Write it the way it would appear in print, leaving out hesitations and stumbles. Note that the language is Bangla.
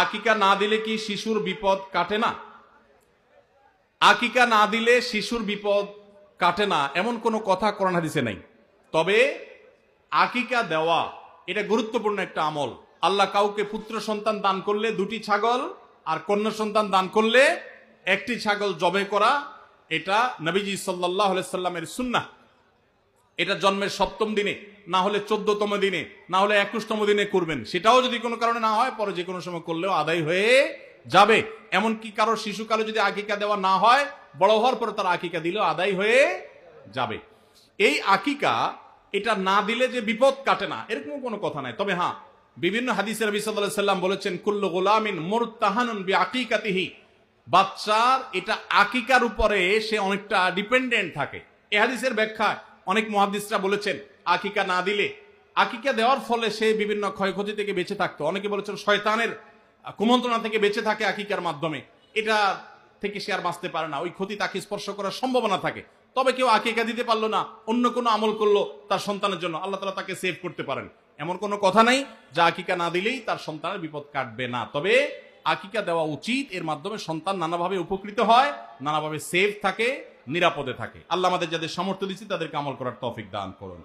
আকিকা না দিলে কি শিশুর বিপদ কাটে না? আকিকা না দিলে শিশুর বিপদ কাটে না এমন কোনো কথা কোরআন হাদিসে নাই। তবে আকিকা দেওয়া এটা গুরুত্বপূর্ণ একটা আমল। আল্লাহ কাউকে পুত্র সন্তান দান করলে 2টি ছাগল, আর কন্যা সন্তান দান করলে 1টি ছাগল জবে করা, এটা নবীজি সাল্লাল্লাহু আলাইহি সাল্লামের সুন্নাহ। এটা জন্মের 7ম দিনে, না হলে 14তম দিনে, না হলে 21তম দিনে করবেন। সেটাও যদি কোনো কারণে না হয় পরে যে কোনো সময় করলেও আদায় হয়ে যাবে। এমনকি কারো শিশুকালে যদি আকিকা দেওয়া না হয়, বড় হওয়ার পরে তার আকিকা দিলেও আদায় হয়ে যাবে। এই আকিকা এটা না দিলে যে বিপদ কাটে না এরকম কোনো কথা নাই। তবে হ্যাঁ, বিভিন্ন হাদিসে নবী সাল্লাল্লাহু আলাইহি সাল্লাম বলেছেন, কুল্লু গুলামিন মুরতাহানুন বিআকিকাতিহি, বাচ্চার এটা আকিকার উপরে সে অনেকটা ডিপেন্ডেন্ট থাকে। এই হাদিসের ব্যাখ্যা অনেক মুহাদ্দিসরা বলেছেন, আকিকা না দিলে, আকিকা দেওয়ার ফলে সে বিভিন্ন ক্ষয়ক্ষতি থেকে বেঁচে থাকতো। অনেকে বলেছেন শয়তানের কুমন্ত্রণা থেকে বেঁচে থাকে আকিকার মাধ্যমে, এটা থেকে সে আর বাঁচতে পারে না, ওই ক্ষতি তাকে স্পর্শ করার সম্ভাবনা থাকে। তবে কেউ আকিকা দিতে পারলো না, অন্য কোনো আমল করলো তার সন্তানের জন্য, আল্লাহ তাআলা তাকে সেভ করতে পারেন। এমন কোনো কথা নাই যে আকিকা না দিলেই তার সন্তানের বিপদ কাটবে না। তবে আকিকা দেওয়া উচিত, এর মাধ্যমে সন্তান নানাভাবে উপকৃত হয়, নানাভাবে সেভ থাকে, নিরাপদে থাকে। আল্লাহ আমাদের যাদের সামর্থ্য দিচ্ছে তাদেরকে আমল করার তৌফিক দান করুন।